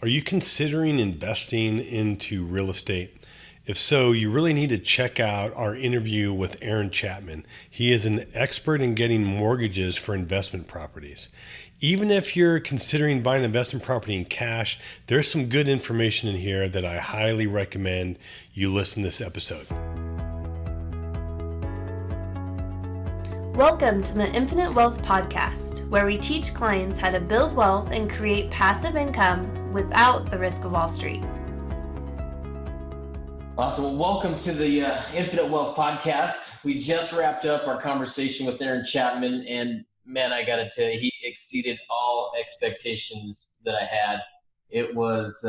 Are you considering investing into real estate? If so, you really need to check out our interview with Aaron Chapman. He is an expert in getting mortgages for investment properties. Even if you're considering buying an investment property in cash, there's some good information in here that I highly recommend you listen to this episode. Welcome to the Infinite Wealth Podcast, where we teach clients how to build wealth and create passive income without the risk of Wall Street. Awesome. Well, welcome to the Infinite Wealth Podcast. We just wrapped up our conversation with Aaron Chapman, and man, I got to tell you, he exceeded all expectations that I had. It was,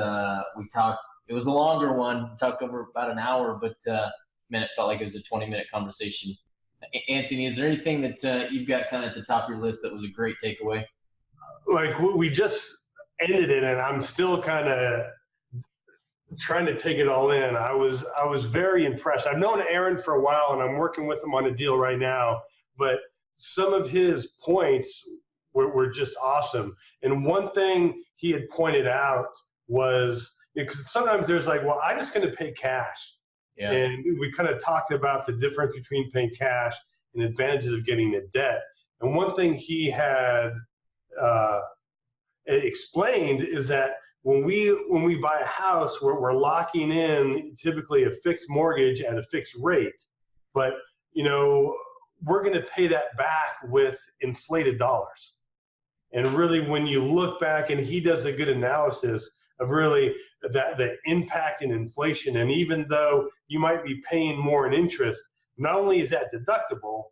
it was a longer one, we talked over about an hour, but man, it felt like it was a 20-minute conversation. Anthony, is there anything that you've got kind of at the top of your list that was a great takeaway? Like we just ended it, and I'm still kind of trying to take it all in. I was very impressed. I've known Aaron for a while, and I'm working with him on a deal right now. But some of his points were just awesome. And one thing he had pointed out was, because sometimes there's like, well, I'm just going to pay cash. Yeah. And we kind of talked about the difference between paying cash and advantages of getting a debt. And one thing he had explained is that when we buy a house, we're locking in typically a fixed mortgage at a fixed rate, but we're going to pay that back with inflated dollars. And really, when you look back, and he does a good analysis of really the impact in inflation. And even though you might be paying more in interest, not only is that deductible,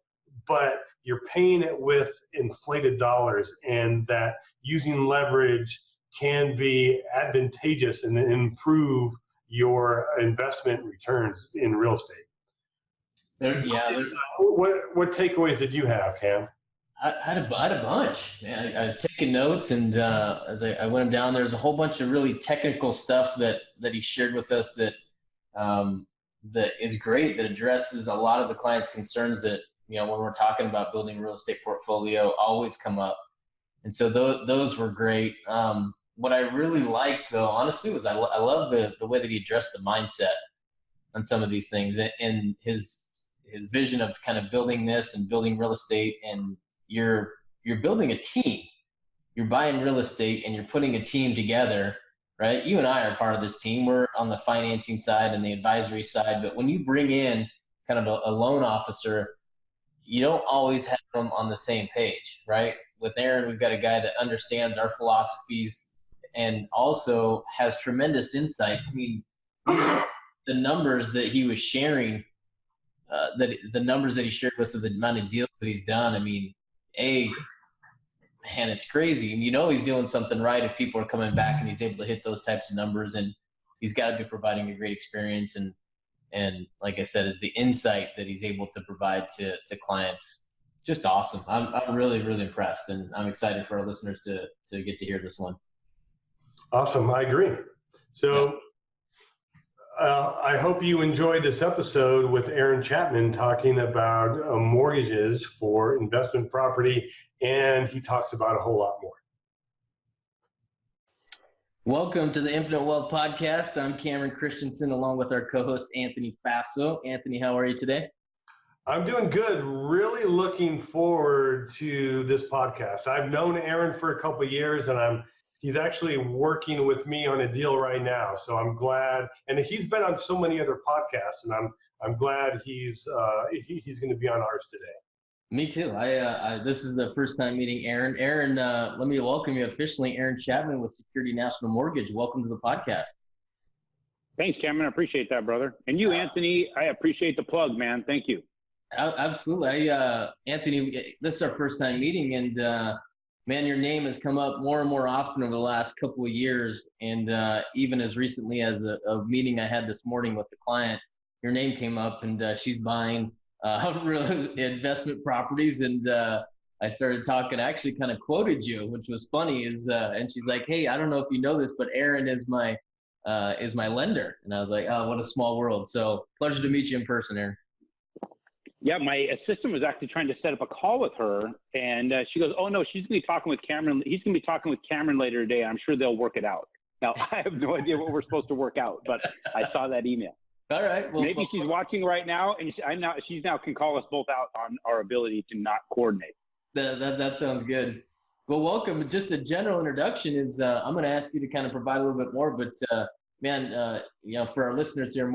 but you're paying it with inflated dollars, and that using leverage can be advantageous and improve your investment returns in real estate. What takeaways did you have, Cam? I had a bunch. Man, I was taking notes, and as I went down, there's a whole bunch of really technical stuff that he shared with us that is great, that addresses a lot of the clients' concerns that, when we're talking about building a real estate portfolio, always come up. And so those were great. What I really liked, though, honestly, was I love the way that he addressed the mindset on some of these things, and his vision of kind of building this and building real estate. And you're building a team. You're buying real estate and you're putting a team together, right? You and I are part of this team. We're on the financing side and the advisory side. But when you bring in kind of a loan officer, you don't always have them on the same page, right? With Aaron, we've got a guy that understands our philosophies and also has tremendous insight. I mean, the numbers that he was sharing, the numbers that he shared with the amount of deals that he's done, I mean, man, it's crazy. And he's doing something right if people are coming back and he's able to hit those types of numbers, and he's got to be providing a great experience. And like I said, is the insight that he's able to provide to clients just awesome. I'm really, really impressed, and I'm excited for our listeners to get to hear this one. Awesome. I agree. So I hope you enjoyed this episode with Aaron Chapman talking about mortgages for investment property, and he talks about a whole lot more. Welcome to the Infinite Wealth Podcast. I'm Cameron Christensen, along with our co-host Anthony Faso. Anthony, how are you today? I'm doing good. Really looking forward to this podcast. I've known Aaron for a couple of years, and he's actually working with me on a deal right now. So I'm glad, and he's been on so many other podcasts, and I'm glad he's going to be on ours today. Me too. This is the first time meeting Aaron. Aaron, let me welcome you officially. Aaron Chapman with Security National Mortgage. Welcome to the podcast. Thanks, Cameron. I appreciate that, brother. And you, Anthony, I appreciate the plug, man. Thank you. Absolutely. Anthony, this is our first time meeting, and man, your name has come up more and more often over the last couple of years. And even as recently as a meeting I had this morning with the client, your name came up, and she's buying investment properties. And I started talking, I actually kind of quoted you, which was funny, and she's like, hey, I don't know if you know this, but Aaron is my lender. And I was like, oh, what a small world. So pleasure to meet you in person, Aaron. Yeah, my assistant was actually trying to set up a call with her, and she goes, oh, no, she's going to be talking with Cameron. He's going to be talking with Cameron later today. I'm sure they'll work it out. Now, I have no idea what we're supposed to work out, but I saw that email. All right. Well, maybe she's watching right now, and she's now can call us both out on our ability to not coordinate. That sounds good. Well, welcome. Just a general introduction is I'm going to ask you to kind of provide a little bit more, but for our listeners here,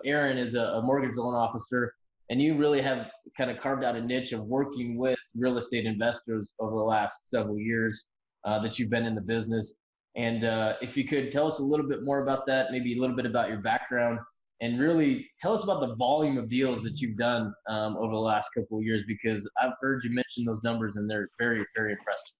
Aaron is a mortgage loan officer, and you really have kind of carved out a niche of working with real estate investors over the last several years that you've been in the business. And if you could tell us a little bit more about that, maybe a little bit about your background, and really tell us about the volume of deals that you've done over the last couple of years, because I've heard you mention those numbers and they're very, very impressive.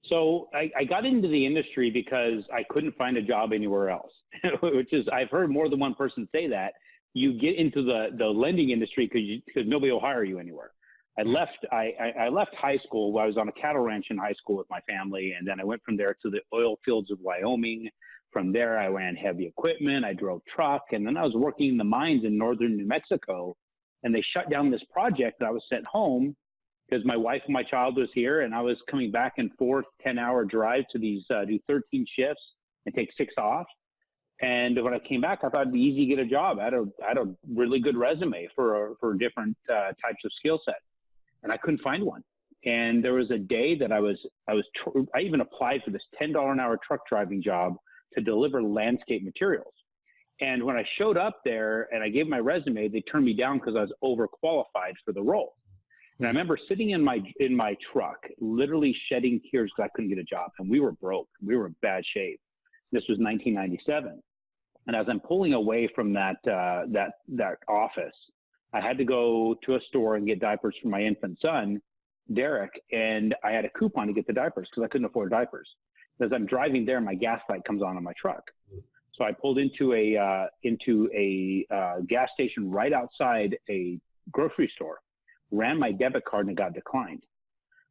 So I got into the industry because I couldn't find a job anywhere else, which is, I've heard more than one person say that. You get into the lending industry because nobody will hire you anywhere. I left high school. I was on a cattle ranch in high school with my family, and then I went from there to the oil fields of Wyoming. From there, I ran heavy equipment. I drove truck, and then I was working in the mines in northern New Mexico, and they shut down this project. And I was sent home because my wife and my child was here, and I was coming back and forth 10-hour drive to these do 13 shifts and take 6 off. And when I came back, I thought it'd be easy to get a job. I had a really good resume for different types of skill set, and I couldn't find one. And there was a day that I even applied for this $10 an hour truck driving job to deliver landscape materials. And when I showed up there and I gave my resume, they turned me down because I was overqualified for the role. And I remember sitting in my truck, literally shedding tears because I couldn't get a job. And we were broke. We were in bad shape. This was 1997. And as I'm pulling away from that office, I had to go to a store and get diapers for my infant son, Derek, and I had a coupon to get the diapers because I couldn't afford diapers. As I'm driving there, my gas light comes on my truck. So I pulled into a gas station right outside a grocery store, ran my debit card, and it got declined.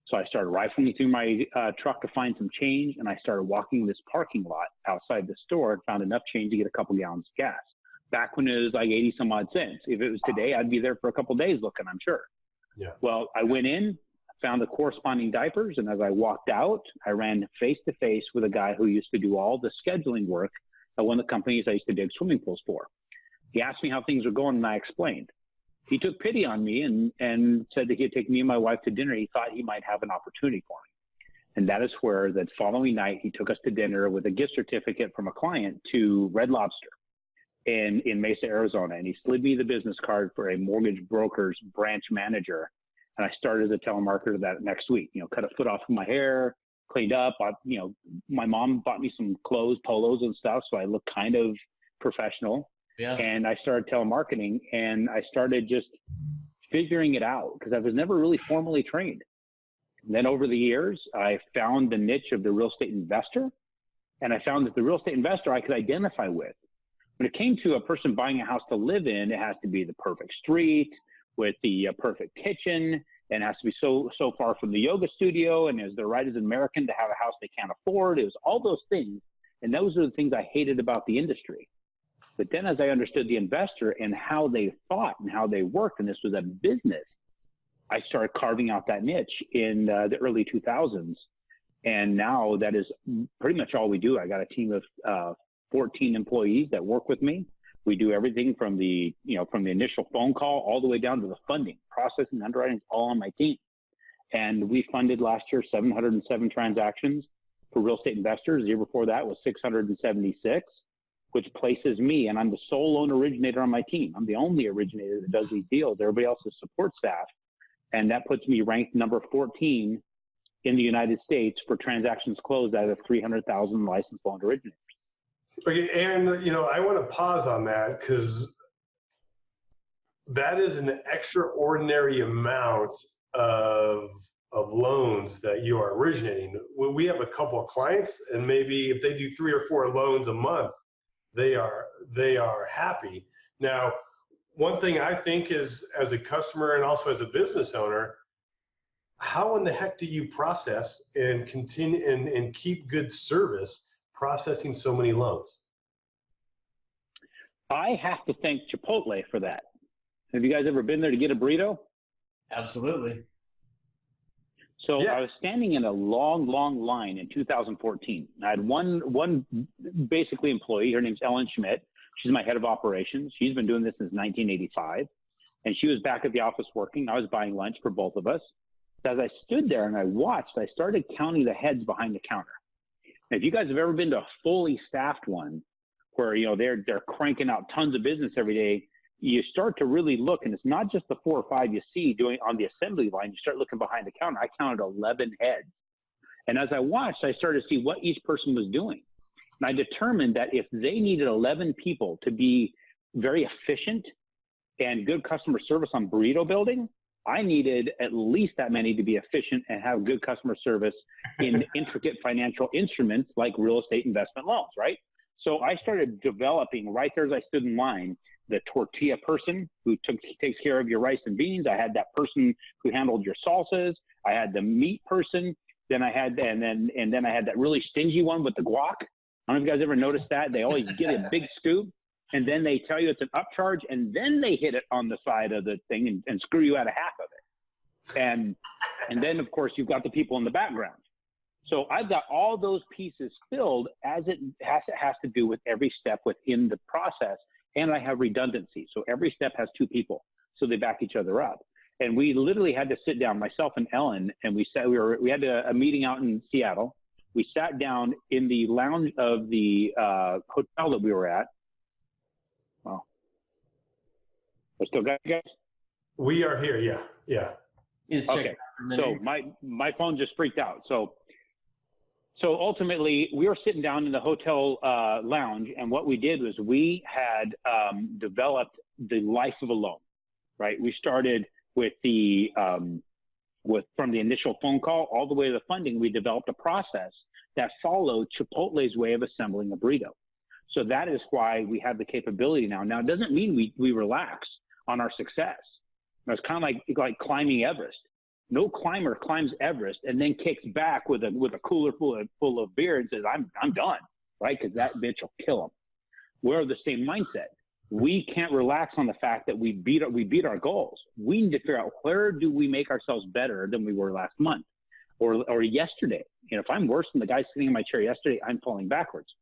So I started rifling through my truck to find some change, and I started walking this parking lot outside the store and found enough change to get a couple gallons of gas. Back when it was like 80 some odd cents. If it was today, I'd be there for a couple days looking, I'm sure. Yeah. Well, I went in, found the corresponding diapers, and as I walked out, I ran face to face with a guy who used to do all the scheduling work at one of the companies I used to dig swimming pools for. He asked me how things were going, and I explained. He took pity on me and said that he'd take me and my wife to dinner. He thought he might have an opportunity for me. And that is where that following night, he took us to dinner with a gift certificate from a client to Red Lobster in Mesa, Arizona. And he slid me the business card for a mortgage broker's branch manager. And I started as a telemarketer that next week, cut a foot off of my hair, cleaned up. My mom bought me some clothes, polos and stuff. So I looked kind of professional. Yeah. And I started telemarketing, and I started just figuring it out because I was never really formally trained. And then over the years, I found the niche of the real estate investor, and I found that the real estate investor I could identify with. When it came to a person buying a house to live in, it has to be the perfect street with the perfect kitchen, and it has to be so far from the yoga studio, and is the right as an American to have a house they can't afford. It was all those things, and those are the things I hated about the industry. But then as I understood the investor and how they thought and how they worked, and this was a business, I started carving out that niche in the early 2000s. And now that is pretty much all we do. I got a team of 14 employees that work with me. We do everything from the initial phone call all the way down to the funding, processing, underwriting, all on my team. And we funded last year 707 transactions for real estate investors. The year before that was 676. Which places me, and I'm the sole loan originator on my team. I'm the only originator that does these deals. Everybody else is support staff. And that puts me ranked number 14 in the United States for transactions closed out of 300,000 licensed loan originators. Okay, Aaron, I want to pause on that because that is an extraordinary amount of loans that you are originating. We have a couple of clients, and maybe if they do 3 or 4 loans a month, they are happy. Now, one thing I think is, as a customer and also as a business owner, how in the heck do you process and continue and keep good service processing so many loans? I have to thank Chipotle for that. Have you guys ever been there to get a burrito? Absolutely. So Yeah. I was standing in a long, long line in 2014. I had one basically employee. Her name's Ellen Schmidt. She's my head of operations. She's been doing this since 1985. And she was back at the office working. I was buying lunch for both of us. As I stood there and I watched, I started counting the heads behind the counter. And if you guys have ever been to a fully staffed one where, you know, they're cranking out tons of business every day, you start to really look, and it's not just the 4 or 5 you see doing on the assembly line. You start looking behind the counter. I counted 11 heads. And as I watched, I started to see what each person was doing. And I determined that if they needed 11 people to be very efficient and good customer service on burrito building, I needed at least that many to be efficient and have good customer service in intricate financial instruments like real estate investment loans, right? So I started developing right there as I stood in line, the tortilla person who takes care of your rice and beans. I had that person who handled your salsas. I had the meat person. Then I had, and then I had that really stingy one with the guac. I don't know if you guys ever noticed that. They always get a big scoop, and then they tell you it's an upcharge, and then they hit it on the side of the thing and screw you out of half of it. And then, of course, you've got the people in the background. So I've got all those pieces filled as it has to do with every step within the process. And I have redundancy. So every step has 2 people. So they back each other up. And we literally had to sit down, myself and Ellen, and we had a meeting out in Seattle. We sat down in the lounge of the hotel that we were at. Well, I still got you guys? We are here. Yeah. Yeah. He's Okay. checking out for a minute. So my phone just freaked out. So ultimately, we were sitting down in the hotel lounge, and what we did was we had developed the life of a loan, right? We started with from the initial phone call all the way to the funding. We developed a process that followed Chipotle's way of assembling a burrito. So that is why we have the capability now. Now, it doesn't mean we relax on our success. It's kind of like climbing Everest. No climber climbs Everest and then kicks back with a cooler full of beer and says, I'm done, right? Because that bitch will kill him. We're of the same mindset. We can't relax on the fact that we beat our goals. We need to figure out, where do we make ourselves better than we were last month or yesterday? You know, if I'm worse than the guy sitting in my chair yesterday, I'm falling backwards.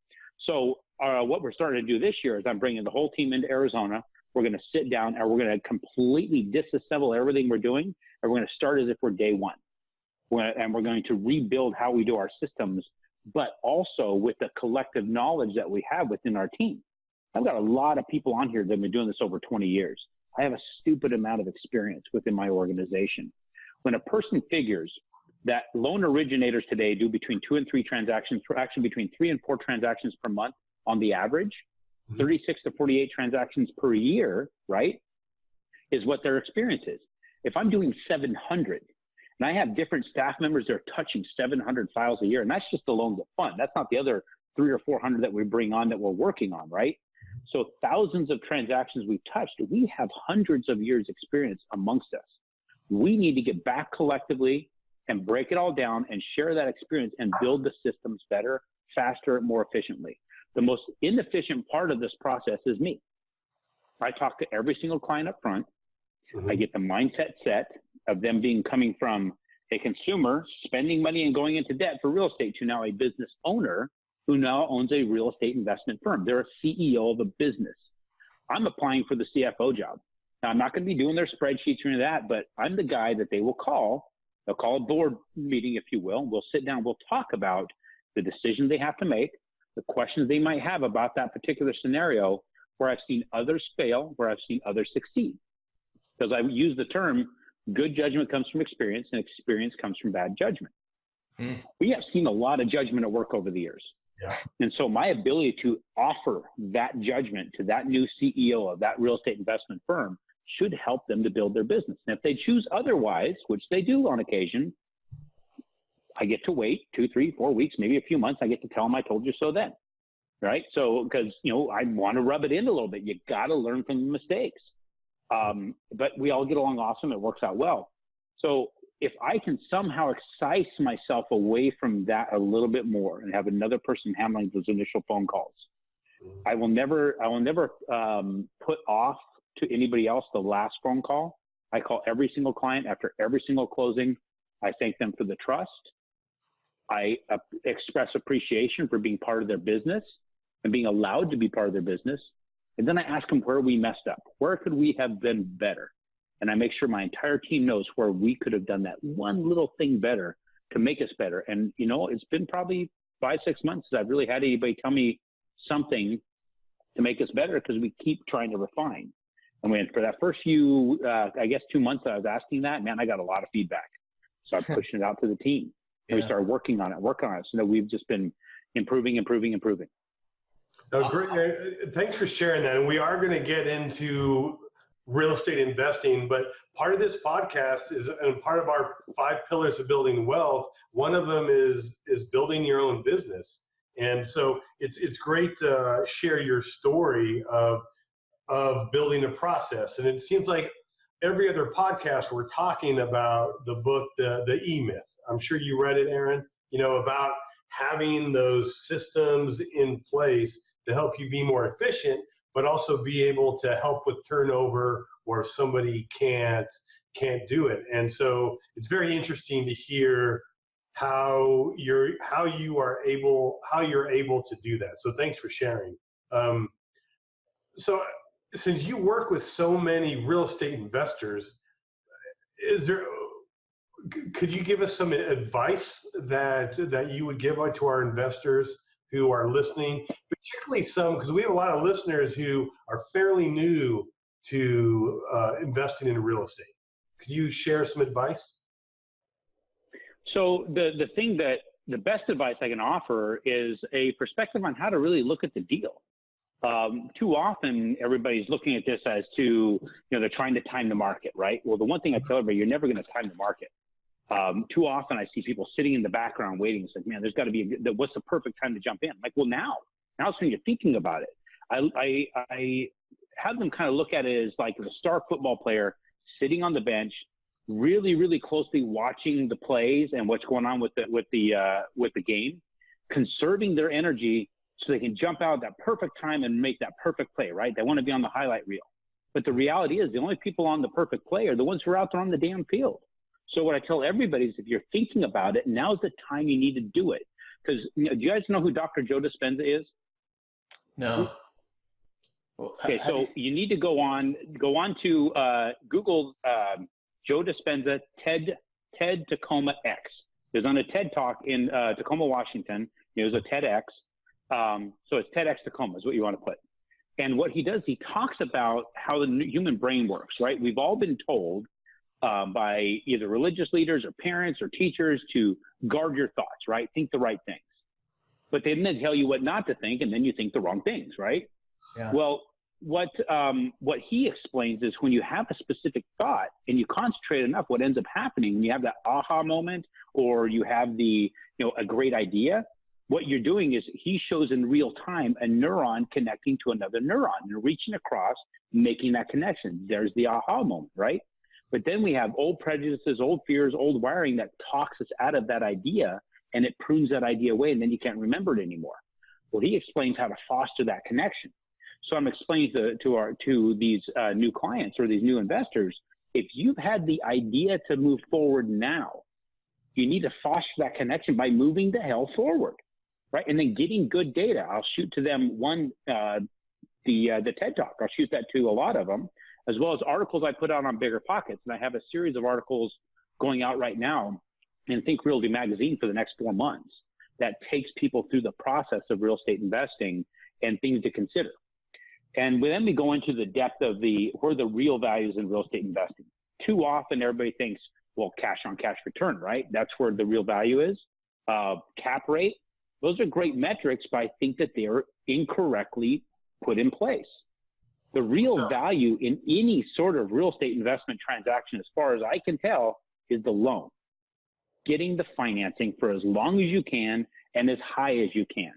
So what we're starting to do this year is I'm bringing the whole team into Arizona. We're going to sit down and we're going to completely disassemble everything we're doing. And we're going to start as if we're day one. And we're going to rebuild how we do our systems, but also with the collective knowledge that we have within our team. I've got a lot of people on here that have been doing this over 20 years. I have a stupid amount of experience within my organization. When a person figures that loan originators today do between 2 and 3 transactions, actually between 3 and 4 transactions per month on the average, 36 to 48 transactions per year, right, is what their experience is. If I'm doing 700 and I have different staff members that are touching 700 files a year, and that's just the loans that fund. That's not the other 300 or 400 that we bring on that we're working on, right? So thousands of transactions we've touched, we have hundreds of years experience amongst us. We need to get back collectively and break it all down and share that experience and build the systems better, faster, more efficiently. The most inefficient part of this process is me. I talk to every single client up front. I get the mindset set of them coming from a consumer spending money and going into debt for real estate to now a business owner who now owns a real estate investment firm. They're a CEO of a business. I'm applying for the CFO job. Now, I'm not going to be doing their spreadsheets or any of that, but I'm the guy that they will call. They'll call a board meeting, if you will. We'll sit down. We'll talk about the decisions they have to make, the questions they might have about that particular scenario, where I've seen others fail, where I've seen others succeed. Because I use the term, good judgment comes from experience, and experience comes from bad judgment. We have seen a lot of judgment at work over the years. Yeah. And so my ability to offer that judgment to that new CEO of that real estate investment firm should help them to build their business. And if they choose otherwise, which they do on occasion, I get to wait 2, 3, 4 weeks, maybe a few months. I get to tell them I told you so then, right? So, because, you know, I want to rub it in a little bit. You got to learn from the mistakes. But we all get along awesome. It works out well. So if I can somehow excise myself away from that a little bit more and have another person handling those initial phone calls, I will never put off to anybody else the last phone call. I call every single client after every single closing. I thank them for the trust. I express appreciation for being part of their business and being allowed to be part of their business. And then I ask them where we messed up. Where could we have been better? And I make sure my entire team knows where we could have done that one little thing better to make us better. And, you know, it's been probably 5-6 months since I've really had anybody tell me something to make us better, because we keep trying to refine. And for that first few, I guess 2 months that I was asking that, man, I got a lot of feedback. So I'm pushing it out to the team. And we started working on it. So that we've just been improving. Great. Thanks for sharing that. And we are going to get into real estate investing, but part of this podcast is, and part of our 5 pillars of building wealth, one of them is building your own business. And so it's great to share your story of building a process. And it seems like every other podcast we're talking about the book, the E-Myth. I'm sure you read it, Aaron, you know, about having those systems in place to help you be more efficient, but also be able to help with turnover where somebody can't do it. And so it's very interesting to hear how you're able to do that. So thanks for sharing. So since you work with so many real estate investors, could you give us some advice that you would give to our investors who are listening, particularly some, because we have a lot of listeners who are fairly new to investing in real estate. Could you share some advice? So the best advice I can offer is a perspective on how to really look at the deal. Too often, everybody's looking at this as to, you know, they're trying to time the market, right? Well, the one thing I tell everybody, you're never going to time the market. Too often I see people sitting in the background waiting. It's like, man, there's got to be what's the perfect time to jump in? I'm like, well, now's when you're thinking about it. I have them kind of look at it as like a star football player sitting on the bench, really, really closely watching the plays and what's going on with the game, conserving their energy so they can jump out at that perfect time and make that perfect play, right? They want to be on the highlight reel. But the reality is the only people on the perfect play are the ones who are out there on the damn field. So what I tell everybody is if you're thinking about it, now's the time you need to do it. Because, you know, do you guys know who Dr. Joe Dispenza is? No. Okay, so you need to go on to Google Joe Dispenza TED Tacoma X. There's on a TED Talk in Tacoma, Washington. It was a TEDx. So it's TEDx Tacoma is what you want to put. And what he does, he talks about how the human brain works, right? We've all been told by either religious leaders or parents or teachers to guard your thoughts, right? Think the right things. But they then tell you what not to think, and then you think the wrong things, right? Yeah. Well, what he explains is when you have a specific thought and you concentrate enough, what ends up happening when you have that aha moment or you have a great idea, what you're doing is he shows in real time a neuron connecting to another neuron and reaching across, making that connection. There's the aha moment, right? But then we have old prejudices, old fears, old wiring that talks us out of that idea, and it prunes that idea away, and then you can't remember it anymore. Well, he explains how to foster that connection. So I'm explaining to these new clients or these new investors, if you've had the idea to move forward now, you need to foster that connection by moving the hell forward, right? And then getting good data. I'll shoot to them the TED Talk. I'll shoot that to a lot of them, as well as articles I put out on Bigger Pockets. And I have a series of articles going out right now in Think Realty magazine for the next 4 months that takes people through the process of real estate investing and things to consider. And then we go into the depth of where the real values in real estate investing. Too often everybody thinks, well, cash on cash return, right? That's where the real value is. Cap rate, those are great metrics, but I think that they're incorrectly put in place. The real value in any sort of real estate investment transaction, as far as I can tell, is the loan. Getting the financing for as long as you can and as high as you can.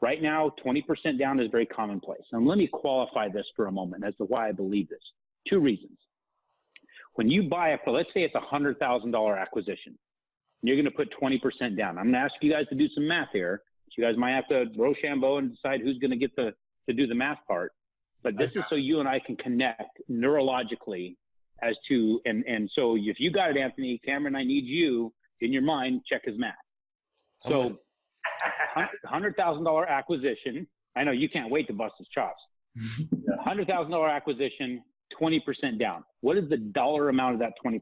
Right now, 20% down is very commonplace. And let me qualify this for a moment as to why I believe this. 2 reasons. When you buy let's say it's a $100,000 acquisition, you're going to put 20% down. I'm going to ask you guys to do some math here. You guys might have to Rochambeau and decide who's going to get to do the math part. But this is so you and I can connect neurologically as to, and so if you got it, Anthony, Cameron, I need you in your mind, check his math. So $100,000 acquisition. I know you can't wait to bust his chops. $100,000 acquisition, 20% down. What is the dollar amount of that 20%?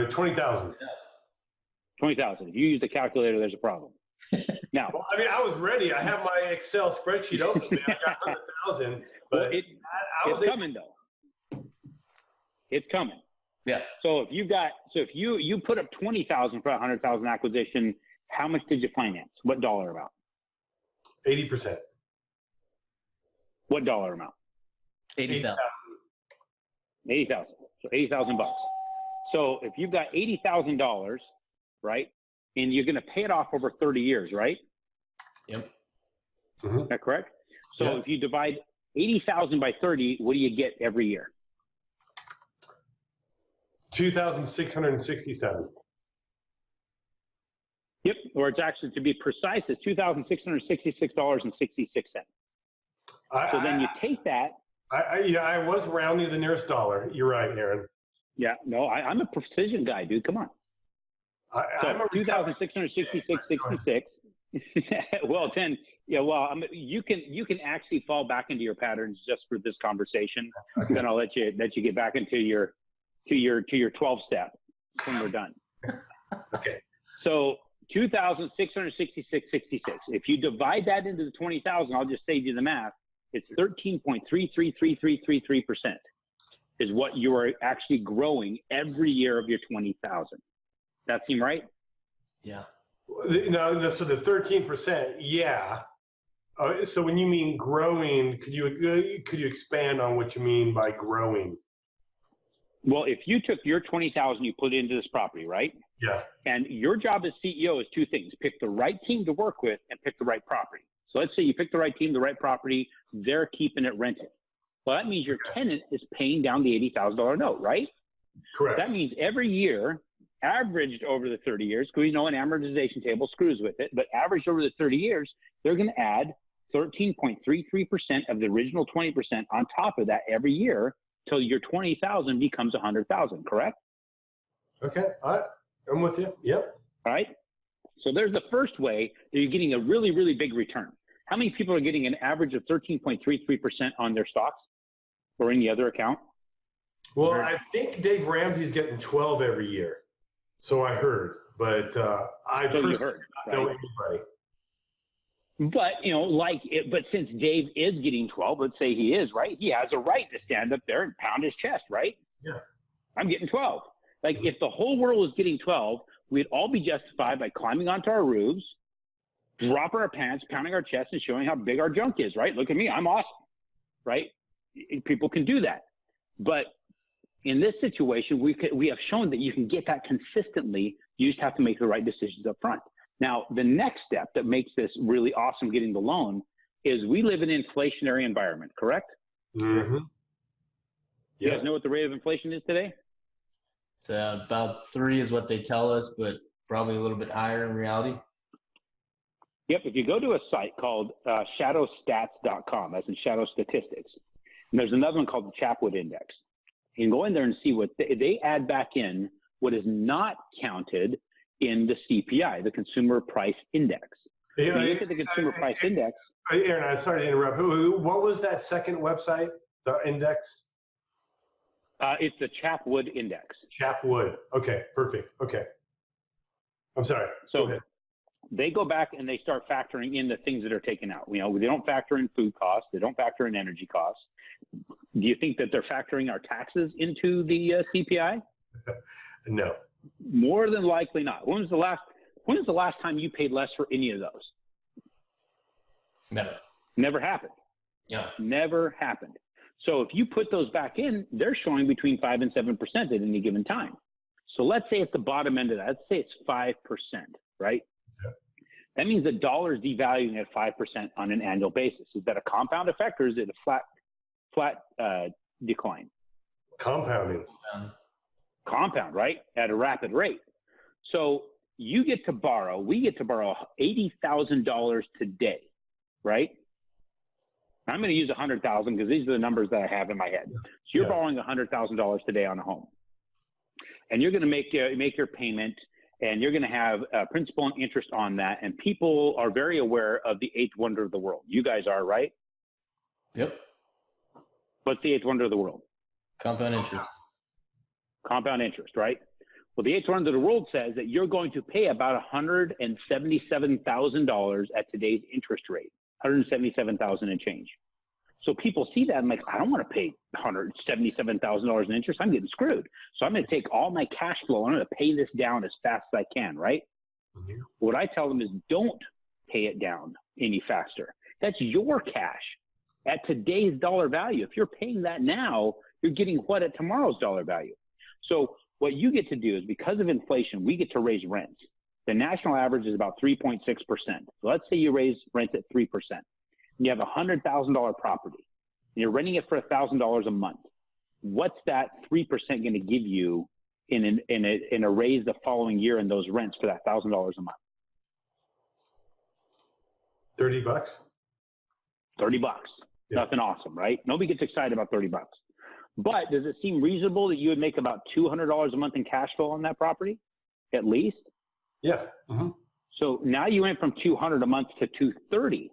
20,000. 20,000. If you use the calculator, there's a problem. Now, Well, I mean, I was ready. I have my Excel spreadsheet open. Man. I got 100,000, but well, it's coming though. It's coming. Yeah. So if you put up 20,000 for a 100,000 acquisition, how much did you finance? What dollar amount? 80%. What dollar amount? 80,000. 80,000. So 80,000 bucks. So if you've got $80,000, right, and you're going to pay it off over 30 years, right? Yep. Mm-hmm. Is that correct? So Yeah. if you divide 80,000 by 30, what do you get every year? 2,667. Yep. Or it's actually, to be precise, it's $2,666.66. So then you take that. I was rounding the nearest dollar. You're right, Aaron. Yeah. No, I'm a precision guy, dude. Come on. I'm So a 2,666.66. Well, then, yeah. Well, you can actually fall back into your patterns just for this conversation. Okay. Then I'll let you get back into your 12 step when we're done. Okay. So 2,666.66. If you divide that into the 20,000, I'll just save you the math. It's 13.333333% is what you are actually growing every year of your 20,000. That seem right? Yeah. No, so the 13%, yeah. So when you mean growing, could you expand on what you mean by growing? Well, if you took your 20,000, you put it into this property, right? Yeah. And your job as CEO is two things: pick the right team to work with and pick the right property. So let's say you pick the right team, the right property, they're keeping it rented. Well, that means your tenant is paying down the $80,000 note, right? Correct. That means every year, averaged over the 30 years, because we know an amortization table screws with it, but averaged over the 30 years, they're going to add 13.33% of the original 20% on top of that every year till your 20,000 becomes 100,000, correct? Okay. I'm with you. Yep. All right. So there's the first way that you're getting a really, really big return. How many people are getting an average of 13.33% on their stocks or any other account? Well, I think Dave Ramsey's getting 12 every year. So I heard, but I So you personally heard, don't know right? anybody. But but since Dave is getting 12, let's say he is, right? He has a right to stand up there and pound his chest, right? Yeah. I'm getting 12. Like if the whole world was getting 12, we'd all be justified by climbing onto our roofs, dropping our pants, pounding our chest, and showing how big our junk is, right? Look at me, I'm awesome, right? People can do that. But in this situation, we have shown that you can get that consistently. You just have to make the right decisions up front. Now, the next step that makes this really awesome getting the loan is we live in an inflationary environment, correct? Mm-hmm. You guys know what the rate of inflation is today? It's about 3 is what they tell us, but probably a little bit higher in reality. Yep. If you go to a site called shadowstats.com, as in shadow statistics, and there's another one called the Chapman Index. You can go in there and see what they add back in what is not counted in the CPI, the Consumer Price Index. Yeah, When you look at the Consumer Price Index. Aaron, I'm sorry to interrupt. What was that second website, the index? It's the Chapwood Index. Chapwood. Okay, perfect. Okay. I'm sorry. So go ahead. they go back and they start factoring in the things that are taken out. They don't factor in food costs. They don't factor in energy costs. Do you think that they're factoring our taxes into the CPI? No. More than likely not. When was the last time you paid less for any of those? Never. Never happened. Yeah. Never happened. So if you put those back in, they're showing between 5 and 7% at any given time. So let's say at the bottom end of that, let's say it's 5%, right? Yeah. That means the dollar is devaluing at 5% on an annual basis. Is that a compound effect or is it a flat decline? Compounding. Compound, right? At a rapid rate. So we get to borrow $80,000 today, right? I'm going to use 100,000 because these are the numbers that I have in my head. So you're borrowing $100,000 today on a home, and you're going to make your payment, and you're going to have principal and interest on that. And people are very aware of the eighth wonder of the world. You guys are, right? Yep. What's the eighth wonder of the world? Compound interest. Compound interest, right? Well, the eighth wonder of the world says that you're going to pay about $177,000 at today's interest rate, $177,000 and change. So people see that and like, I don't want to pay $177,000 in interest. I'm getting screwed. So I'm going to take all my cash flow. I'm going to pay this down as fast as I can, right? Mm-hmm. What I tell them is don't pay it down any faster. That's your cash at today's dollar value. If you're paying that now, you're getting what at tomorrow's dollar value. So what you get to do is, because of inflation, we get to raise rents. The national average is about 3.6%. So let's say you raise rents at 3%. And you have a $100,000 property, and you're renting it for $1,000 a month. What's that 3% going to give you in a raise the following year in those rents for that $1,000 a month? $30. $30. Yeah. Nothing awesome, right? Nobody gets excited about $30. But does it seem reasonable that you would make about $200 a month in cash flow on that property, at least? Yeah. Mm-hmm. So now you went from $200 a month to $230.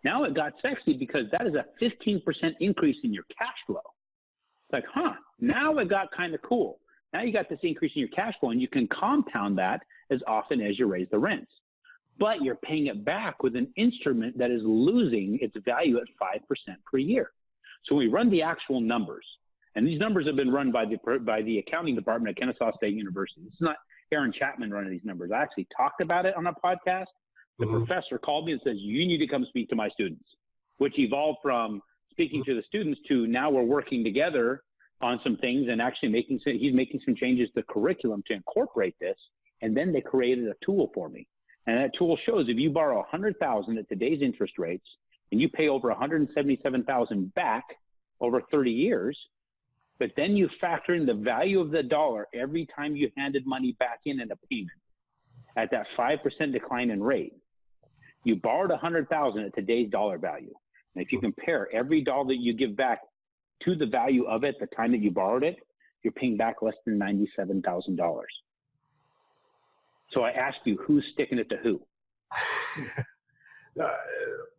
Now it got sexy because that is a 15% increase in your cash flow. It's like, now it got kind of cool. Now you got this increase in your cash flow, and you can compound that as often as you raise the rents. But you're paying it back with an instrument that is losing its value at 5% per year. So we run the actual numbers, and these numbers have been run by the accounting department at Kennesaw State University. This is not Aaron Chapman running these numbers. I actually talked about it on a podcast. The professor called me and says, you need to come speak to my students, which evolved from speaking to the students to now we're working together on some things and actually he's making some changes to curriculum to incorporate this. And then they created a tool for me. And that tool shows if you borrow $100,000 at today's interest rates and you pay over $177,000 back over 30 years, but then you factor in the value of the dollar every time you handed money back in a payment at that 5% decline in rate. You borrowed $100,000 at today's dollar value. And if you compare every dollar that you give back to the value of it, the time that you borrowed it, you're paying back less than $97,000. So I ask you, who's sticking it to who?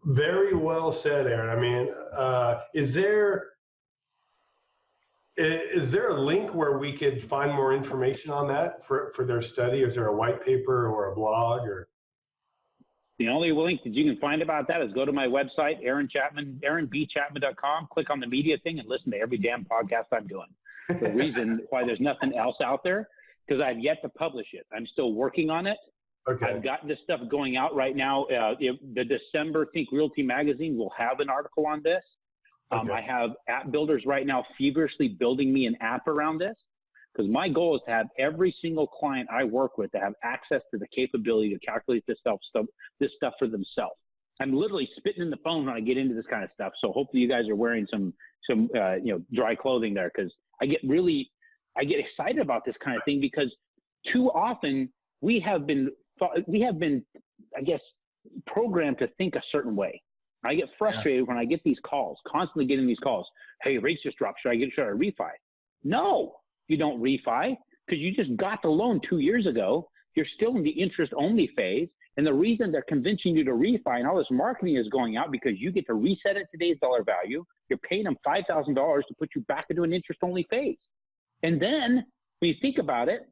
Very well said, Aaron. I mean, is there a link where we could find more information on that for their study? Is there a white paper or a blog? Or the only link that you can find about that is go to my website, aaronbchapman.com, click on the media thing, and listen to every damn podcast I'm doing. The reason why there's nothing else out there, because I've yet to publish it. I'm still working on it. Okay. I've got this stuff going out right now. The December Think Realty magazine will have an article on this. Okay. I have app builders right now feverishly building me an app around this, because my goal is to have every single client I work with to have access to the capability to calculate this stuff for themselves. I'm literally spitting in the phone when I get into this kind of stuff. So hopefully you guys are wearing some dry clothing there, because I get excited about this kind of thing, because too often we have been, I guess, programmed to think a certain way. I get frustrated when I get these calls, constantly getting these calls. Hey, rates just dropped. Should I refi? No, you don't refi, because you just got the loan 2 years ago. You're still in the interest only phase. And the reason they're convincing you to refi and all this marketing is going out, because you get to reset at today's dollar value. You're paying them $5,000 to put you back into an interest only phase. And then when you think about it,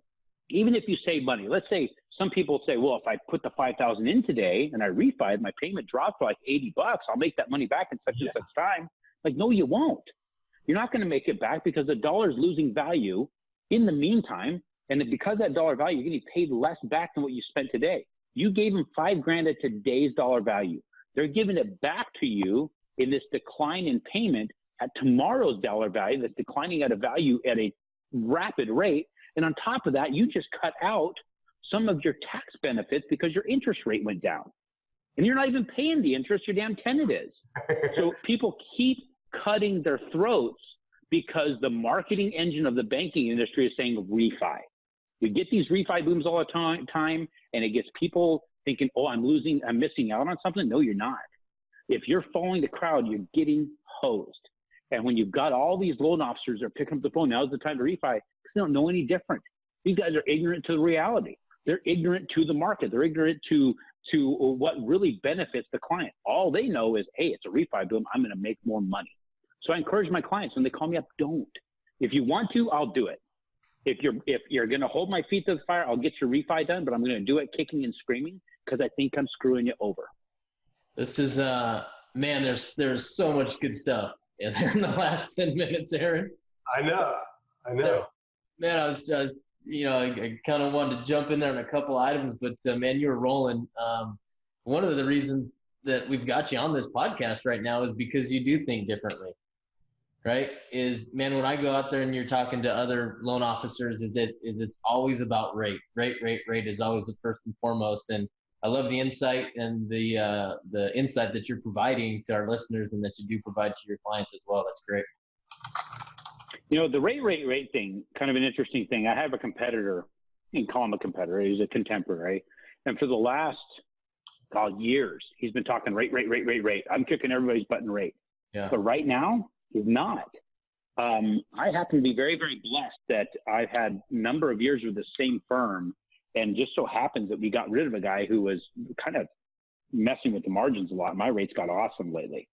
even if you save money, let's say some people say, well, if I put the $5,000 in today and I refi, my payment drops to like $80, I'll make that money back in such and such time. Like, no, you won't. You're not going to make it back, because the dollar is losing value in the meantime. And because that dollar value, you're getting paid less back than what you spent today. You gave them $5,000 at today's dollar value. They're giving it back to you in this decline in payment at tomorrow's dollar value that's declining at a value at a rapid rate. And on top of that, you just cut out some of your tax benefits because your interest rate went down. And you're not even paying the interest, your damn tenant is. So people keep cutting their throats because the marketing engine of the banking industry is saying refi. We get these refi booms all the time, and it gets people thinking, oh, I'm missing out on something. No, you're not. If you're following the crowd, you're getting hosed. And when you've got all these loan officers that are picking up the phone, now's the time to refi, because they don't know any different. These guys are ignorant to the reality. They're ignorant to the market. They're ignorant to what really benefits the client. All they know is, hey, it's a refi boom. I'm going to make more money. So I encourage my clients when they call me up, don't. If you want to, I'll do it. If you're going to hold my feet to the fire, I'll get your refi done, but I'm going to do it kicking and screaming because I think I'm screwing you over. This is man. There's so much good stuff in there in the last 10 minutes, Aaron. I know. Man, I was I kind of wanted to jump in there on a couple items, but man, you were rolling. One of the reasons that we've got you on this podcast right now is because you do think differently, right? Man, when I go out there and you're talking to other loan officers, it's always about rate. Rate is always the first and foremost. And I love the insight and the insight that you're providing to our listeners and that you do provide to your clients as well. That's great. The rate thing, kind of an interesting thing. I have a competitor, you can call him a competitor. He's a contemporary. And for the last years, he's been talking rate. I'm kicking everybody's button rate. Yeah. But right now, he's not. I happen to be very, very blessed that I've had a number of years with the same firm. And just so happens that we got rid of a guy who was kind of messing with the margins a lot. My rates got awesome lately.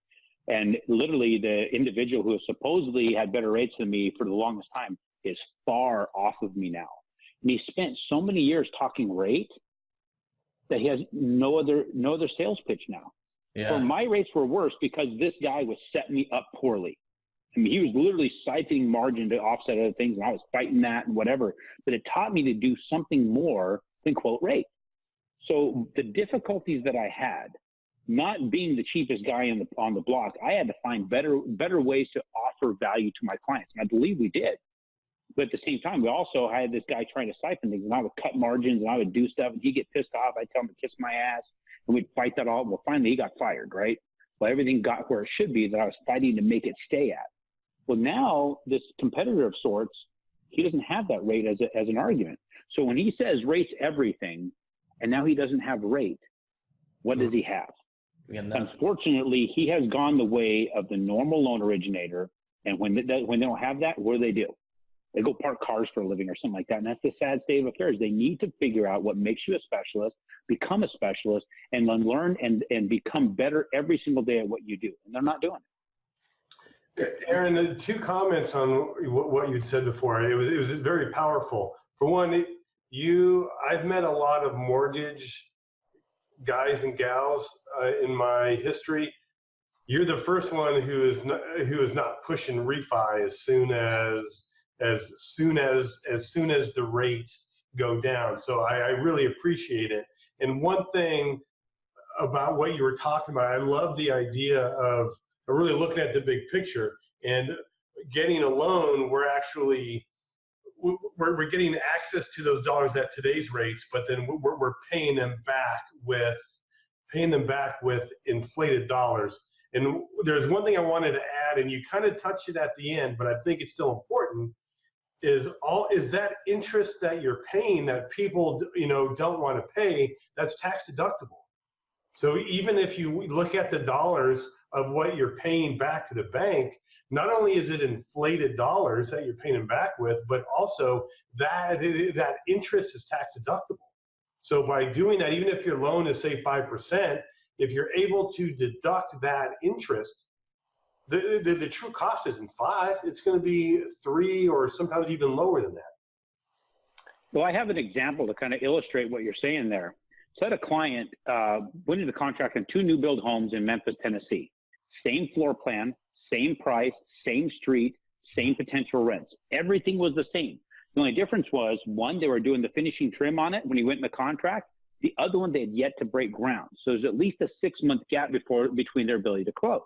And literally the individual who supposedly had better rates than me for the longest time is far off of me now. And he spent so many years talking rate that he has no other sales pitch now. Yeah. So my rates were worse because this guy was setting me up poorly. I mean, he was literally siphoning margin to offset other things, and I was fighting that and whatever. But it taught me to do something more than quote rate. So the difficulties that I had, not being the cheapest guy on the block, I had to find better ways to offer value to my clients. And I believe we did. But at the same time, I had this guy trying to siphon things, and I would cut margins and I would do stuff, and he'd get pissed off. I'd tell him to kiss my ass, and we'd fight that all. Well, finally he got fired, right? Well, everything got where it should be that I was fighting to make it stay at. Well, now this competitor of sorts, he doesn't have that rate as an argument. So when he says rate's everything, and now he doesn't have rate, what does he have? Unfortunately, he has gone the way of the normal loan originator. And when they don't have that, what do? They go park cars for a living or something like that. And that's the sad state of affairs. They need to figure out what makes you a specialist, become a specialist, and learn and become better every single day at what you do. And they're not doing it. Aaron, 2 comments on what you'd said before. It was very powerful. For one, I've met a lot of mortgage guys and gals in my history. You're the first one who is not pushing refi as soon as the rates go down. So I really appreciate it. And one thing about what you were talking about, I love the idea of really looking at the big picture and getting a loan. We're getting access to those dollars at today's rates, but then we're paying them back with inflated dollars. And there's one thing I wanted to add, and you kind of touched it at the end, but I think it's still important, is that interest that you're paying that people don't want to pay, that's tax deductible. So even if you look at the dollars of what you're paying back to the bank, not only is it inflated dollars that you're paying them back with, but also that interest is tax deductible. So by doing that, even if your loan is say 5%, if you're able to deduct that interest, the true cost isn't 5, it's going to be 3 or sometimes even lower than that. Well, I have an example to kind of illustrate what you're saying there. So I had a client went into contract on 2 new build homes in Memphis, Tennessee. Same floor plan, same price, same street, same potential rents. Everything was the same. The only difference was, one, they were doing the finishing trim on it when he went in the contract. The other one, they had yet to break ground. So there's at least a 6-month gap between their ability to close.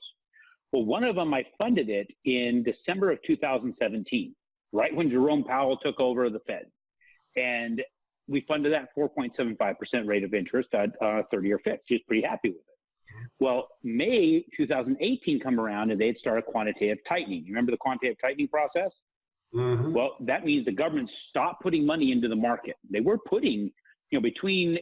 Well, one of them, I funded it in December of 2017, right when Jerome Powell took over the Fed. And we funded that 4.75% rate of interest at 30-year fixed. He was pretty happy with it. Well, May 2018 come around and they had started quantitative tightening. You remember the quantitative tightening process? Mm-hmm. Well, that means the government stopped putting money into the market. They were putting, between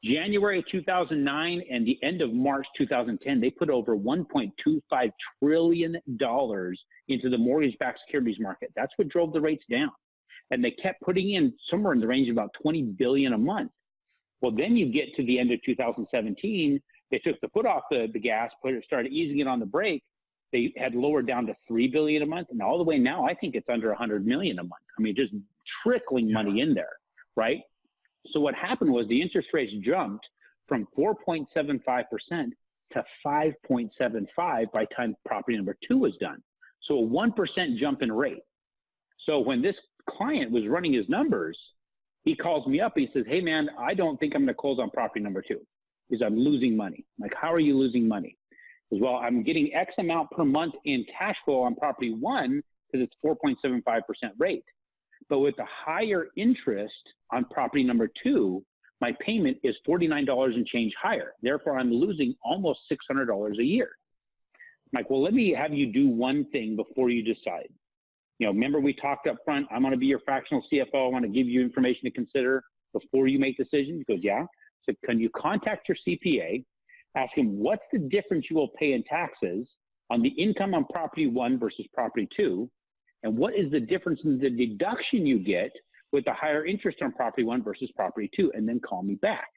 January of 2009 and the end of March 2010, they put over $1.25 trillion into the mortgage-backed securities market. That's what drove the rates down. And they kept putting in somewhere in the range of about $20 billion a month. Well, then you get to the end of 2017, they took the foot off the gas, started easing it on the brake. They had lowered down to $3 billion a month, and all the way now, I think it's under $100 million a month. I mean, just trickling money in there, right? So what happened was the interest rates jumped from 4.75% to 5.75 by time property number 2 was done. So a 1% jump in rate. So when this client was running his numbers, he calls me up. He says, "Hey man, I don't think I'm going to close on property number 2 because I'm losing money." I'm like, "How are you losing money?" He says, "Well, I'm getting X amount per month in cash flow on property 1 because it's 4.75% rate. But with the higher interest on property number 2, my payment is $49 and change higher. Therefore, I'm losing almost $600 a year." I'm like, "Well, let me have you do one thing before you decide. You know, remember we talked up front, I'm going to be your fractional CFO. I want to give you information to consider before you make decisions." He goes, "Yeah." So can you contact your CPA, ask him what's the difference you will pay in taxes on the income on property 1 versus property 2? And what is the difference in the deduction you get with the higher interest on property 1 versus property 2? And then call me back.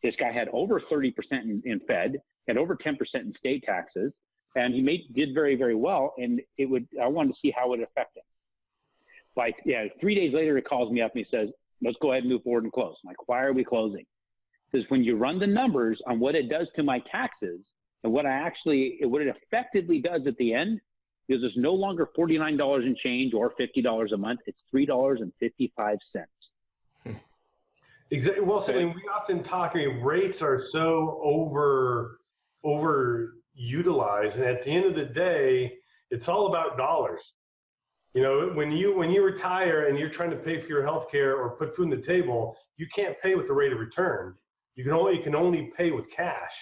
This guy had over 30% in Fed, had over 10% in state taxes, and he did very, very well. And I wanted to see how it would affect him. 3 days later, he calls me up and he says, "Let's go ahead and move forward and close." I'm like, "Why are we closing?" Because when you run the numbers on what it does to my taxes and what it effectively does at the end, because it's no longer $49 and change or $50 a month, it's $3.55. Exactly. Well, so and we often talk. I mean, rates are so overutilized, and at the end of the day, it's all about dollars. You know, when you retire and you're trying to pay for your health care or put food on the table, you can't pay with the rate of return. You can only pay with cash.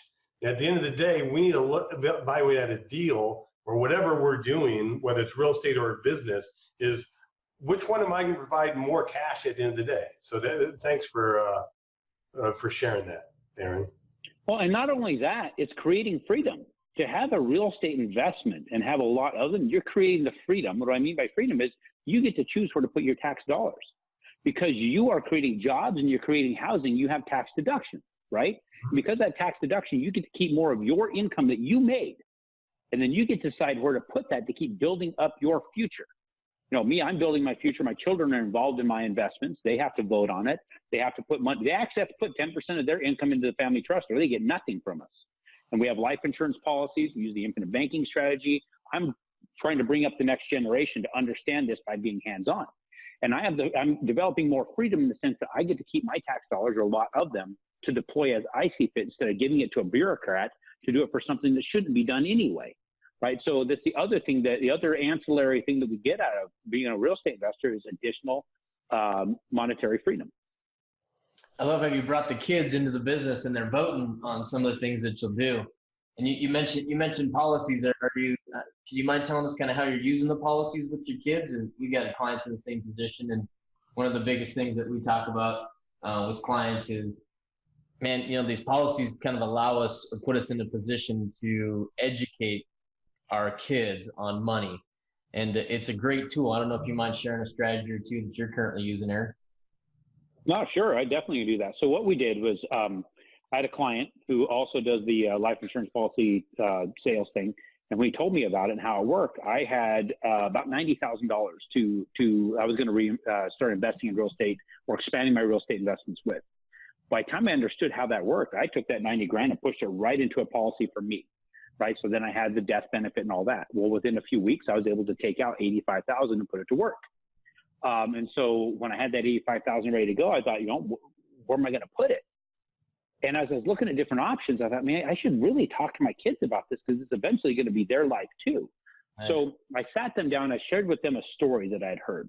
And at the end of the day, we need to evaluate at a deal or whatever we're doing, whether it's real estate or a business, is which one am I going to provide more cash at the end of the day? So thanks for sharing that, Aaron. Well, and not only that, it's creating freedom. To have a real estate investment and have a lot of them, you're creating the freedom. What I mean by freedom is you get to choose where to put your tax dollars. Because you are creating jobs and you're creating housing, you have tax deduction, right? Because that tax deduction, you get to keep more of your income that you made. And then you get to decide where to put that to keep building up your future. You know, me, I'm building my future. My children are involved in my investments. They have to vote on it. They have to put money. They actually have to put 10% of their income into the family trust or they get nothing from us. And we have life insurance policies. We use the infinite banking strategy. I'm trying to bring up the next generation to understand this by being hands-on. And I'm developing more freedom in the sense that I get to keep my tax dollars, or a lot of them, to deploy as I see fit instead of giving it to a bureaucrat to do it for something that shouldn't be done anyway, right? So that's the other thing, the other ancillary thing that we get out of being a real estate investor is additional monetary freedom. I love how you brought the kids into the business and they're voting on some of the things that you'll do. And you mentioned policies. Can you mind telling us kind of how you're using the policies with your kids? And we got clients in the same position. And one of the biggest things that we talk about with clients is, man, you know, these policies kind of allow us or put us in a position to educate our kids on money. And it's a great tool. I don't know if you mind sharing a strategy or two that you're currently using, Aaron. No, sure. I definitely do that. So what we did was I had a client who also does the life insurance policy sales thing. And when he told me about it and how it worked, I had about $90,000 I was going to start investing in real estate or expanding my real estate investments with. By the time I understood how that worked, I took that 90 grand and pushed it right into a policy for me, right? So then I had the death benefit and all that. Well, within a few weeks, I was able to take out $85,000 and put it to work. And so when I had that $85,000 ready to go, I thought, you know, where am I going to put it? And as I was looking at different options, I thought, man, I should really talk to my kids about this because it's eventually going to be their life too. Nice. So I sat them down. I shared with them a story that I'd heard.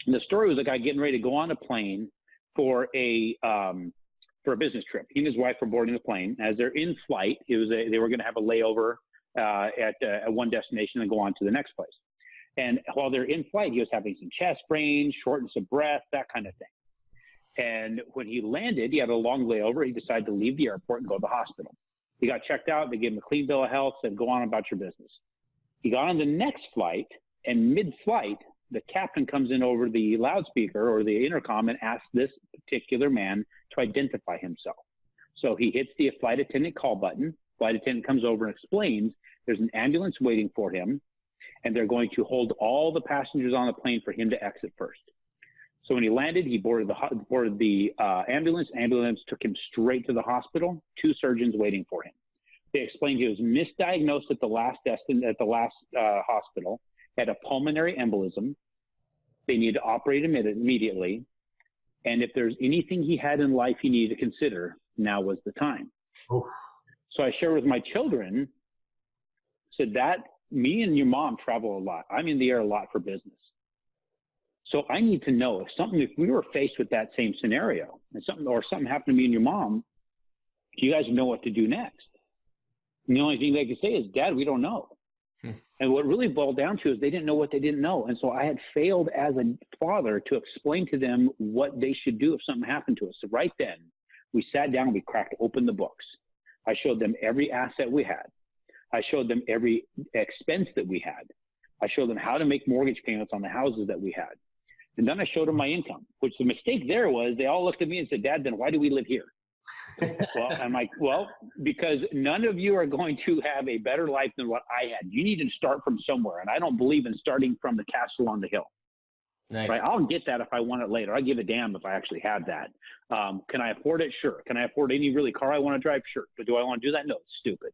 And the story was a guy getting ready to go on a plane for a business trip. He and his wife were boarding the plane. As they're in flight, they were going to have a layover at one destination and go on to the next place. And while they're in flight, he was having some chest pain, shortness of breath, that kind of thing. And when he landed, he had a long layover. He decided to leave the airport and go to the hospital. He got checked out. They gave him a clean bill of health, said, go on about your business. He got on the next flight, and mid-flight, the captain comes in over the loudspeaker or the intercom and asks this particular man to identify himself. So he hits the flight attendant call button. Flight attendant comes over and explains there's an ambulance waiting for him, and they're going to hold all the passengers on the plane for him to exit first. So when he landed, he boarded the ambulance. Ambulance took him straight to the hospital. 2 surgeons waiting for him. They explained he was misdiagnosed at the last hospital, had a pulmonary embolism. They needed to operate him immediately. And if there's anything he had in life he needed to consider, now was the time. Oh. So I share with my children, said that me and your mom travel a lot. I'm in the air a lot for business. So I need to know if we were faced with that same scenario and something happened to me and your mom, do you guys know what to do next? And the only thing they could say is, Dad, we don't know. And what really boiled down to is they didn't know what they didn't know. And so I had failed as a father to explain to them what they should do if something happened to us. So right then we sat down, we cracked open the books. I showed them every asset we had. I showed them every expense that we had. I showed them how to make mortgage payments on the houses that we had. And then I showed them my income, which the mistake there was they all looked at me and said, Dad, then why do we live here? Well, I'm like, well, because none of you are going to have a better life than what I had. You need to start from somewhere. And I don't believe in starting from the castle on the hill. Nice. Right? I'll get that if I want it later. I give a damn if I actually have that. Can I afford it? Sure. Can I afford any really car I want to drive? Sure. But do I want to do that? No, it's stupid.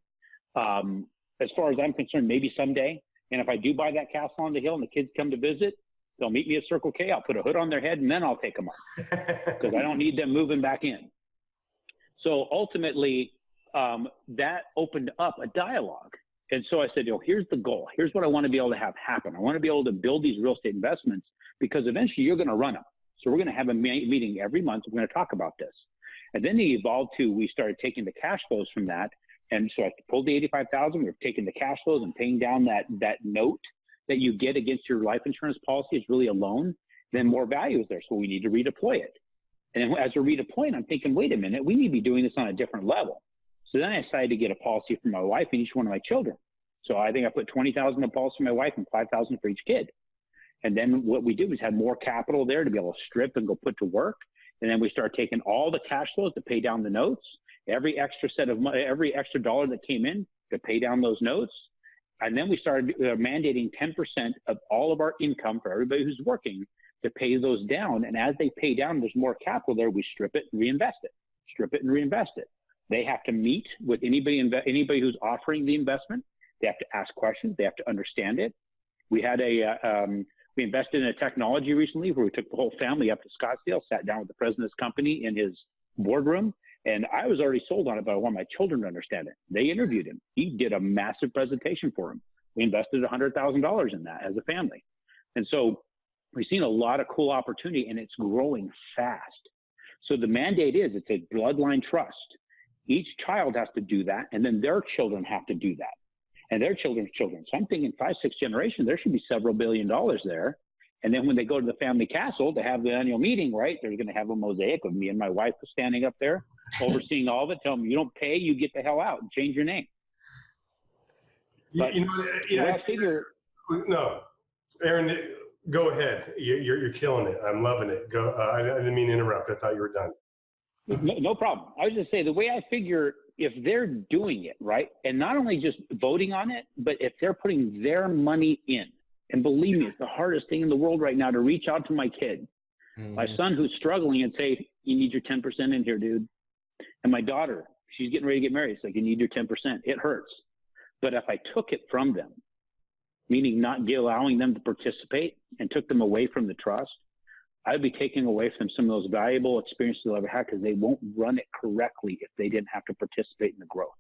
As far as I'm concerned, maybe someday. And if I do buy that castle on the hill and the kids come to visit, they'll meet me at Circle K. I'll put a hood on their head and then I'll take them up because I don't need them moving back in. So ultimately, that opened up a dialogue. And so I said, here's the goal. Here's what I want to be able to have happen. I want to be able to build these real estate investments because eventually you're going to run them. So we're going to have a meeting every month. We're going to talk about this. And then it evolved to, we started taking the cash flows from that. And so I pulled the $85,000. We were taking the cash flows and paying down that note that you get against your life insurance policy is really a loan. Then more value is there. So we need to redeploy it. And then as we're redeploying, I'm thinking, wait a minute, we need to be doing this on a different level. So then I decided to get a policy for my wife and each one of my children. So I think I put $20,000 in a policy for my wife and $5,000 for each kid. And then what we did was have more capital there to be able to strip and go put to work. And then we started taking all the cash flows to pay down the notes. Every extra dollar that came in to pay down those notes. And then we started mandating 10% of all of our income for everybody who's working to pay those down. And as they pay down, there's more capital there. We strip it and reinvest it, strip it and reinvest it. They have to meet with anybody who's offering the investment. They have to ask questions. They have to understand it. We had we invested in a technology recently where we took the whole family up to Scottsdale, sat down with the president's company in his boardroom. And I was already sold on it, but I want my children to understand it. They interviewed him. He did a massive presentation for him. We invested $100,000 in that as a family. And so we've seen a lot of cool opportunity and it's growing fast. So the mandate is it's a bloodline trust. Each child has to do that. And then their children have to do that and their children's children. So I'm thinking 5, 6 generations, there should be several $billion there. And then when they go to the family castle to have the annual meeting, right, they're going to have a mosaic of me and my wife standing up there overseeing all of it. Tell them, you don't pay, you get the hell out and change your name. But I figure. No, Aaron, go ahead. You're killing it. I'm loving it. Go. I didn't mean to interrupt. I thought you were done. No problem. I was just saying the way I figure if they're doing it, right, and not only just voting on it, but if they're putting their money in, and believe me, it's the hardest thing in the world right now to reach out to my kid, my son who's struggling and say, you need your 10% in here, dude. And my daughter, she's getting ready to get married. It's like, you need your 10%. It hurts. But if I took it from them, meaning not allowing them to participate and took them away from the trust, I'd be taking away from some of those valuable experiences they'll ever have because they won't run it correctly if they didn't have to participate in the growth.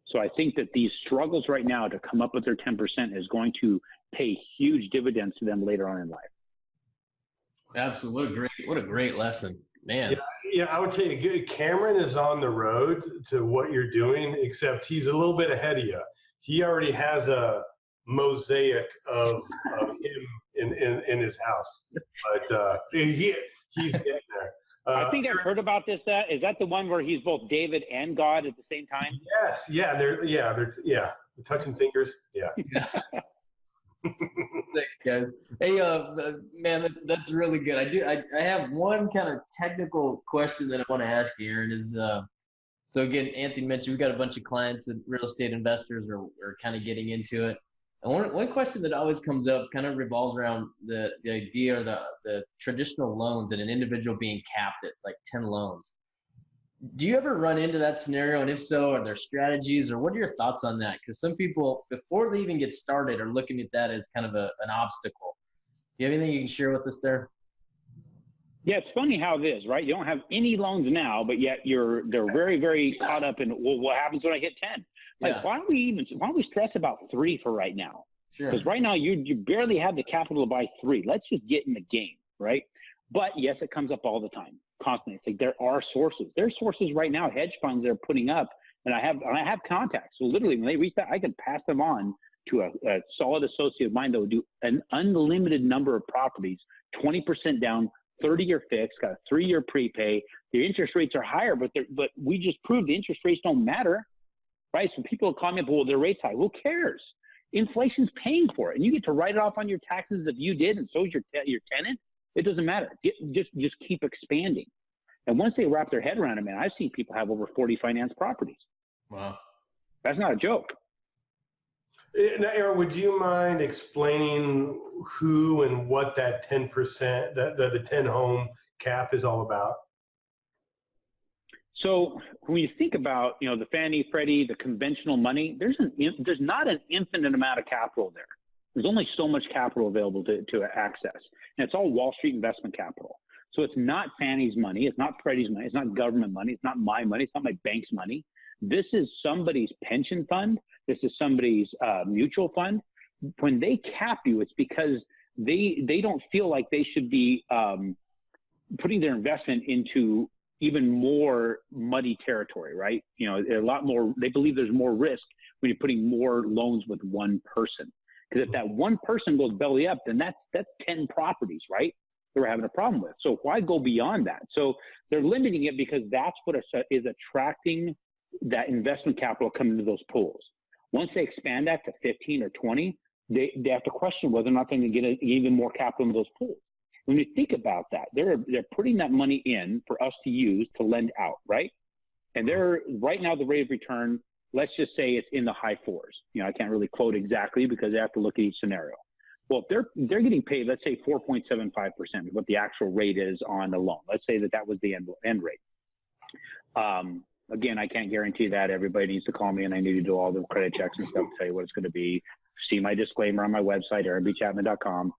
So I think that these struggles right now to come up with their 10% is going to pay huge dividends to them later on in life. Absolutely. What a great lesson, man. Yeah, I would tell you, Cameron is on the road to what you're doing, except he's a little bit ahead of you. He already has a mosaic of him in his house, but he's getting there. I think I've heard about this. Is that the one where he's both David and God at the same time? Yes. Yeah. They're touching fingers. Yeah. Thanks, guys. Hey, man, that's really good. I have one kind of technical question that I want to ask you, Aaron. So again, Anthony mentioned we've got a bunch of clients that real estate investors are kind of getting into it. And one question that always comes up kind of revolves around the idea or the traditional loans and an individual being capped at like 10 loans. Do you ever run into that scenario? And if so, are there strategies or what are your thoughts on that? Because some people, before they even get started, are looking at that as kind of an obstacle. Do you have anything you can share with us there? Yeah, it's funny how it is, right? You don't have any loans now, but yet they're very, very caught up in, well, what happens when I hit 10? Like, why don't we stress about 3 for right now? Because right now you barely have the capital to buy 3. Let's just get in the game, right? But yes, it comes up all the time, constantly. It's like there are sources. There's sources right now, hedge funds they're putting up, and I have contacts. So literally, when they reach that, I can pass them on to a solid associate of mine that would do an unlimited number of properties, 20% down, 30-year fixed, got a 3-year prepay. The interest rates are higher, but we just proved the interest rates don't matter, right? So people comment, well, their rates high. Who cares? Inflation's paying for it, and you get to write it off on your taxes if you did, and so is your tenant. It doesn't matter. Just keep expanding. And once they wrap their head around it, man, I've seen people have over 40 finance properties. Wow. That's not a joke. Now, Aaron, would you mind explaining who and what that 10%, the 10 home cap is all about? So when you think about, the Fannie, Freddie, the conventional money, there's not an infinite amount of capital there. There's only so much capital available to access. And it's all Wall Street investment capital. So it's not Fannie's money. It's not Freddie's money. It's not government money. It's not my money. It's not my bank's money. This is somebody's pension fund. This is somebody's mutual fund. When they cap you, it's because they don't feel like they should be putting their investment into even more muddy territory, right? A lot more, they believe there's more risk when you're putting more loans with one person. Because if that one person goes belly up, then that's 10 properties, right? That we're having a problem with. So why go beyond that? So they're limiting it because that's what is attracting that investment capital coming to those pools. Once they expand that to 15 or 20, they have to question whether or not they can get even more capital in those pools. When you think about that, they're putting that money in for us to use to lend out, right? And they're right now the rate of return, let's just say it's in the high 4s. I can't really quote exactly because I have to look at each scenario. Well, if they're getting paid, let's say 4.75% is what the actual rate is on a loan. Let's say that was the end rate. Again, I can't guarantee that. Everybody needs to call me and I need to do all the credit checks and stuff to tell you what it's going to be. See my disclaimer on my website, aaronbchapman.com.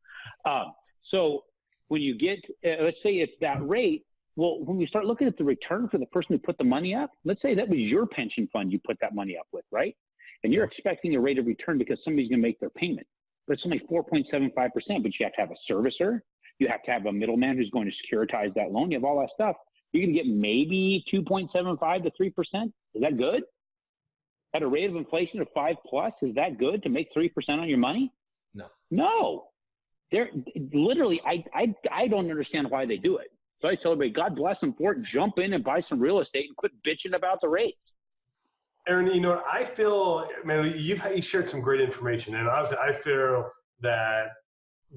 So when you get, let's say it's that rate, well, when we start looking at the return for the person who put the money up, let's say that was your pension fund you put that money up with, right? And you're expecting a rate of return because somebody's going to make their payment. But it's only 4.75%, but you have to have a servicer. You have to have a middleman who's going to securitize that loan. You have all that stuff. You can get maybe 2.75 to 3%. Is that good? At a rate of inflation of 5+, is that good to make 3% on your money? No. They're literally, I don't understand why they do it. So I tell everybody, God bless them for it. Jump in and buy some real estate and quit bitching about the rates. Aaron, I feel, man, you shared some great information, and I feel that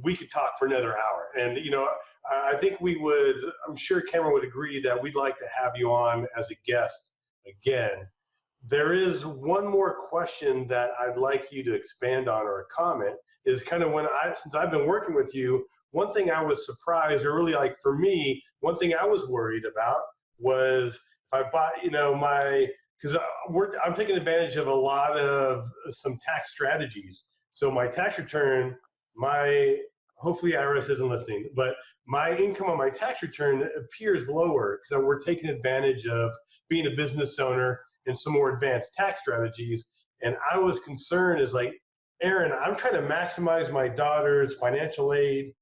we could talk for another hour. And, I think I'm sure Cameron would agree that we'd like to have you on as a guest again. There is one more question that I'd like you to expand on, or a comment, is kind of since I've been working with you, one thing I was surprised, or really like for me, one thing I was worried about was if I bought, because I'm taking advantage of a lot of some tax strategies. So my tax return, hopefully IRS isn't listening, but my income on my tax return appears lower because we're taking advantage of being a business owner and some more advanced tax strategies. And I was concerned is like, Aaron, I'm trying to maximize my daughter's financial aid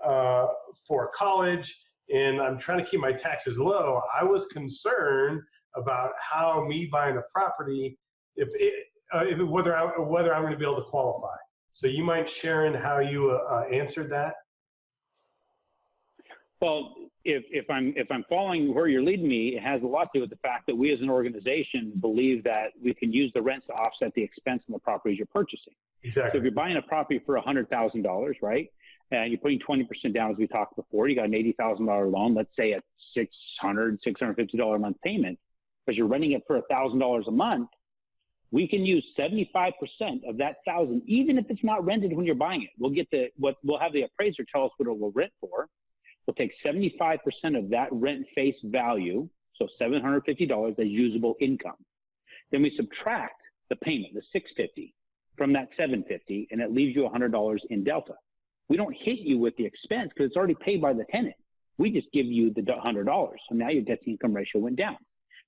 for college, and I'm trying to keep my taxes low. I was concerned about how me buying a property, whether I'm going to be able to qualify. So you mind sharing how you answered that? Well, if I'm following where you're leading me, it has a lot to do with the fact that we as an organization believe that we can use the rents to offset the expense on the properties you're purchasing. Exactly. So if you're buying a property for $100,000, right, and you're putting 20% down, as we talked before, you got an $80,000 loan, let's say at $650 a month payment, because you're renting it for $1,000 a month, we can use 75% of that $1,000, even if it's not rented when you're buying it. We'll have the appraiser tell us what it will rent for. We'll take 75% of that rent face value, so $750 as usable income. Then we subtract the payment, the $650, from that $750, and it leaves you $100 in delta. We don't hit you with the expense because it's already paid by the tenant. We just give you the $100. So now your debt to income ratio went down.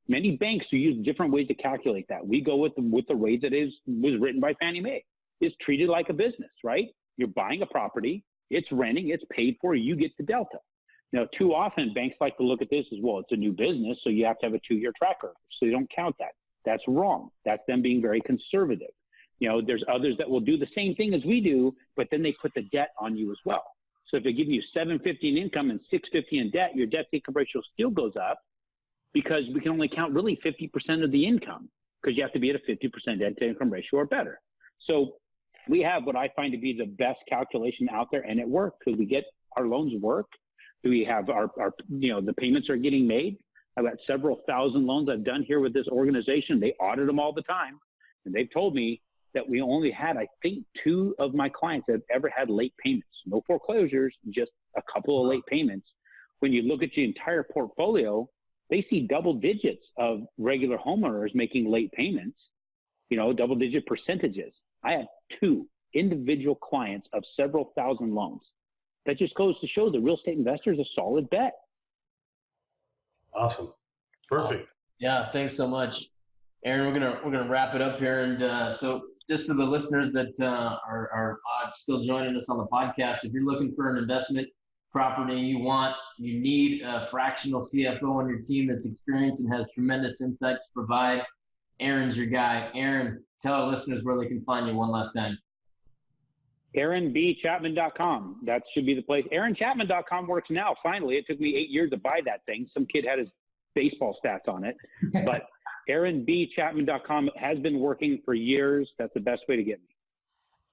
Many banks use different ways to calculate that. We go with the rate that was written by Fannie Mae. It's treated like a business, right? You're buying a property, it's renting, it's paid for, you get the delta. Now, too often banks like to look at this as, well, it's a new business, so you have to have a 2-year track record. So they don't count that. That's wrong. That's them being very conservative. There's others that will do the same thing as we do, but then they put the debt on you as well. So if they give you $750 in income and $650 in debt, your debt to income ratio still goes up because we can only count really 50% of the income because you have to be at a 50% debt to income ratio or better. So we have what I find to be the best calculation out there, and it works because we get our loans work. We have our the payments are getting made. I've got several thousand loans I've done here with this organization. They audit them all the time. And they've told me that we only had, I think, 2 of my clients that have ever had late payments. No foreclosures, just a couple of late payments. When you look at the entire portfolio, they see double digits of regular homeowners making late payments, double digit percentages. I have 2 individual clients of several thousand loans. That just goes to show the real estate investor is a solid bet. Awesome. Perfect. Yeah, thanks so much, Aaron. We're gonna wrap it up here, and so just for the listeners that are still joining us on the podcast, if you're looking for an investment property, you need a fractional CFO on your team that's experienced and has tremendous insight to provide, Aaron's your guy. Aaron, tell our listeners where they can find you one last time. AaronBChapman.com. That should be the place. AaronChapman.com works now. Finally, it took me 8 years to buy that thing. Some kid had his baseball stats on it, but AaronBChapman.com has been working for years. That's the best way to get me.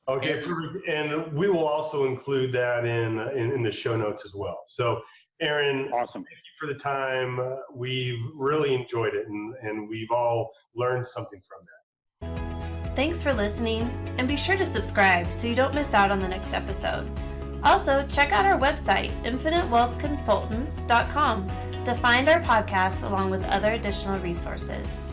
Okay, perfect. And we will also include that in the show notes as well. So, Aaron, awesome. Thank you for the time. We've really enjoyed it, and we've all learned something from that. Thanks for listening, and be sure to subscribe so you don't miss out on the next episode. Also, check out our website, infinitewealthconsultants.com, to find our podcast along with other additional resources.